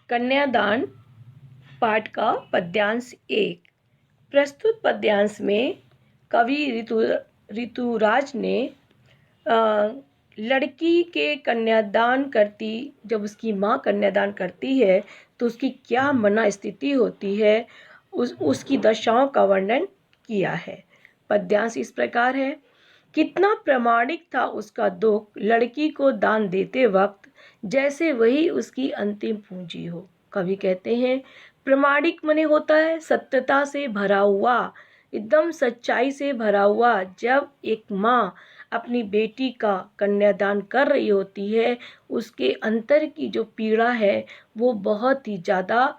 कन्यादान पाठ का पद्यांश 1। प्रस्तुत पद्यांश में कवि ऋतुराज ने लड़की के कन्यादान करती, जब उसकी माँ कन्यादान करती है तो उसकी क्या मना स्थिति होती है, उसकी दशाओं का वर्णन किया है। पद्यांश इस प्रकार है। कितना प्रामाणिक था उसका दुख लड़की को दान देते वक्त, जैसे वही उसकी अंतिम पूंजी हो। कवि कहते हैं प्रामाणिक मने होता है सत्यता से भरा हुआ, एकदम सच्चाई से भरा हुआ। जब एक माँ अपनी बेटी का कन्यादान कर रही होती है, उसके अंतर की जो पीड़ा है वो बहुत ही ज़्यादा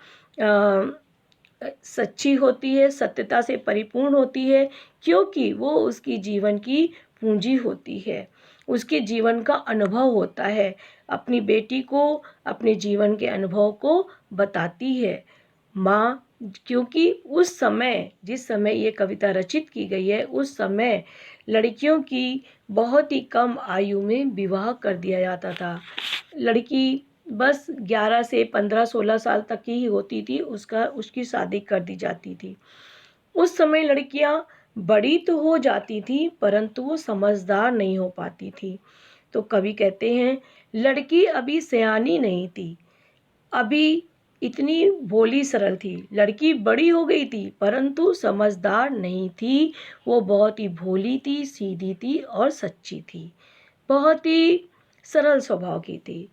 सच्ची होती है, सत्यता से परिपूर्ण होती है, क्योंकि वो उसकी जीवन की पूंजी होती है, उसके जीवन का अनुभव होता है। अपनी बेटी को अपने जीवन के अनुभव को बताती है माँ, क्योंकि उस समय, जिस समय ये कविता रचित की गई है, उस समय लड़कियों की बहुत ही कम आयु में विवाह कर दिया जाता था। लड़की बस 11 से 15-16 साल तक की ही होती थी, उसकी शादी कर दी जाती थी। उस समय लड़कियां बड़ी तो हो जाती थी, परंतु वो समझदार नहीं हो पाती थी। तो कवि कहते हैं लड़की अभी सयानी नहीं थी, अभी इतनी भोली सरल थी। लड़की बड़ी हो गई थी परंतु समझदार नहीं थी, वो बहुत ही भोली थी, सीधी थी और सच्ची थी, बहुत ही सरल स्वभाव की थी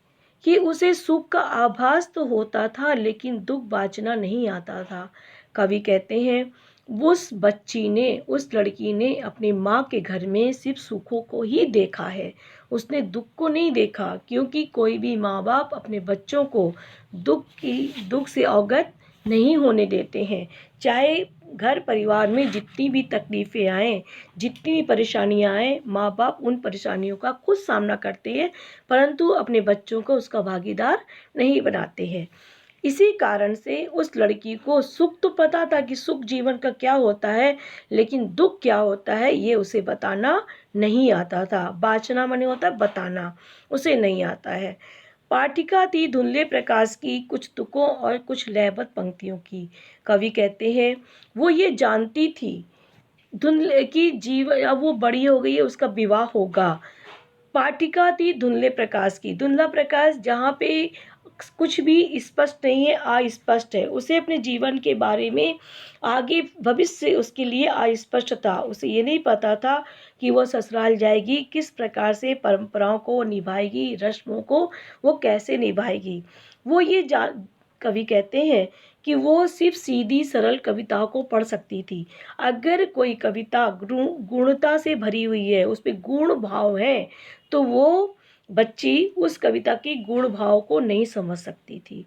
कि उसे सुख का आभास तो होता था लेकिन दुख बाँचना नहीं आता था। कवि कहते हैं उस बच्ची ने, उस लड़की ने अपनी माँ के घर में सिर्फ सुखों को ही देखा है, उसने दुख को नहीं देखा। क्योंकि कोई भी माँ बाप अपने बच्चों को दुख से अवगत नहीं होने देते हैं। चाहे घर परिवार में जितनी भी तकलीफ़ें आएँ, जितनी भी परेशानियाँ आएँ, माँ बाप उन परेशानियों का खुद सामना करते हैं, परंतु अपने बच्चों को उसका भागीदार नहीं बनाते हैं। इसी कारण से उस लड़की को सुख तो पता था कि सुख जीवन का क्या होता है, लेकिन दुख क्या होता है ये उसे बताना नहीं आता था। बाँचना माने होता है बताना, उसे नहीं आता है। पाठिका थी धुंधले प्रकाश की, कुछ तुकों और कुछ लयबद्ध पंक्तियों की। कवि कहते हैं वो ये जानती थी धुंधले की जीवन, अब वो बड़ी हो गई है, उसका विवाह होगा। पाठिका थी धुंधले प्रकाश की, धुंधला प्रकाश जहाँ पे कुछ भी स्पष्ट नहीं है, अस्पष्ट है। उसे अपने जीवन के बारे में आगे भविष्य उसके लिए अस्पष्ट था। उसे ये नहीं पता था कि वो ससुराल जाएगी, किस प्रकार से परंपराओं को निभाएगी, रस्मों को वो कैसे निभाएगी। वो ये कवि कहते हैं कि वो सिर्फ सीधी सरल कविताओं को पढ़ सकती थी। अगर कोई कविता गुणता से भरी हुई है, उस पे गुण भाव है, तो वो बच्ची उस कविता के गुण भाव को नहीं समझ सकती थी।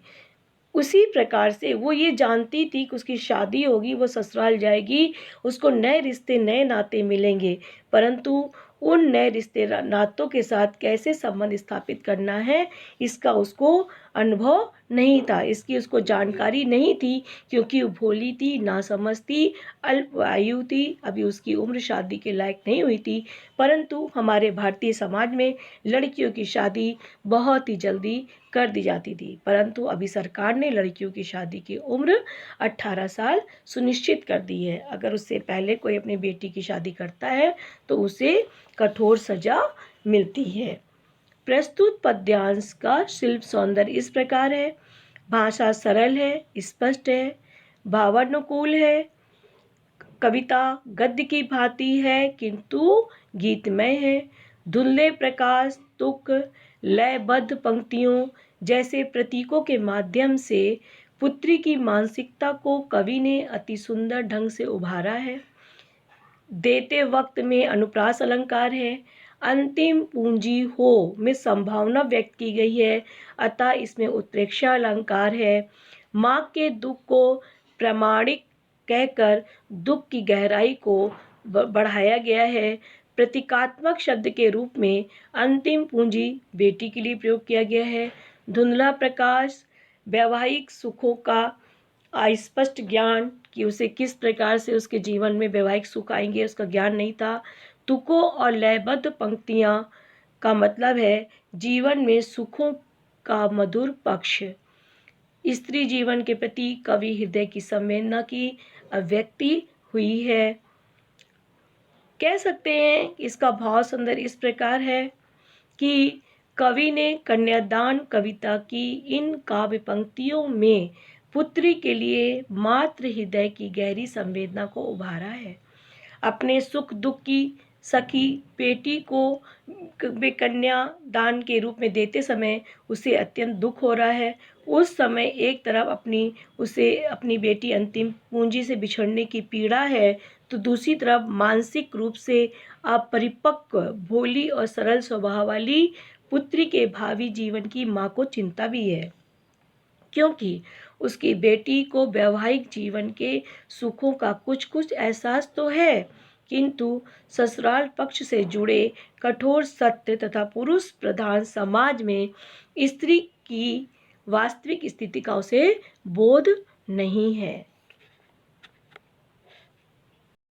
उसी प्रकार से वो ये जानती थी कि उसकी शादी होगी, वो ससुराल जाएगी, उसको नए रिश्ते नए नाते मिलेंगे, परंतु उन नए रिश्ते नातों के साथ कैसे संबंध स्थापित करना है इसका उसको अनुभव नहीं था, इसकी उसको जानकारी नहीं थी, क्योंकि वो भोली थी, नासमझ थी, अल्प आयु थी, अभी उसकी उम्र शादी के लायक नहीं हुई थी। परंतु हमारे भारतीय समाज में लड़कियों की शादी बहुत ही जल्दी कर दी जाती थी, परंतु अभी सरकार ने लड़कियों की शादी की उम्र 18 साल सुनिश्चित कर दी है। अगर उससे पहले कोई अपनी बेटी की शादी करता है तो उसे कठोर सजा मिलती है। प्रस्तुत पद्यांश का शिल्प सौंदर्य इस प्रकार है। भाषा सरल है, स्पष्ट है, भावानुकूल है, कविता गद्य की भांति है किंतु गीतमय है। धुंधले प्रकाश, तुक, लयबद्ध पंक्तियों जैसे प्रतीकों के माध्यम से पुत्री की मानसिकता को कवि ने अति सुंदर ढंग से उभारा है। देते वक्त में अनुप्रास अलंकार है। अंतिम पूंजी हो में संभावना व्यक्त की गई है, अतः इसमें उत्प्रेक्षा अलंकार है। माँ के दुख को प्रामाणिक कहकर दुख की गहराई को बढ़ाया गया है। प्रतीकात्मक शब्द के रूप में अंतिम पूंजी बेटी के लिए प्रयोग किया गया है। धुंधला प्रकाश वैवाहिक सुखों का अस्पष्ट ज्ञान कि उसे किस प्रकार से उसके जीवन में वैवाहिक सुख आएंगे उसका ज्ञान नहीं था। तुकों और लयबद्ध पंक्तियाँ का मतलब है जीवन में सुखों का मधुर पक्ष। स्त्री जीवन के प्रति कवि हृदय की संवेदना की अभिव्यक्ति हुई है। कह सकते हैं इसका भाव सुंदर इस प्रकार है कि कवि ने कन्यादान कविता की इन काव्य पंक्तियों में पुत्री के लिए मातृ हृदय की गहरी संवेदना को उभारा है। अपने सुख दुख की सखी बेटी को वे कन्या दान के रूप में देते समय उसे अत्यंत दुख हो रहा है। उस समय एक तरफ उसे अपनी बेटी अंतिम पूंजी से बिछड़ने की पीड़ा है, तो दूसरी तरफ मानसिक रूप से अपरिपक्व भोली और सरल स्वभाव वाली पुत्री के भावी जीवन की माँ को चिंता भी है, क्योंकि उसकी बेटी को वैवाहिक जीवन के सुखों का कुछ कुछ एहसास तो है, किंतु ससुराल पक्ष से जुड़े कठोर सत्य तथा पुरुष प्रधान समाज में स्त्री की वास्तविक स्थिति का उसे बोध नहीं है।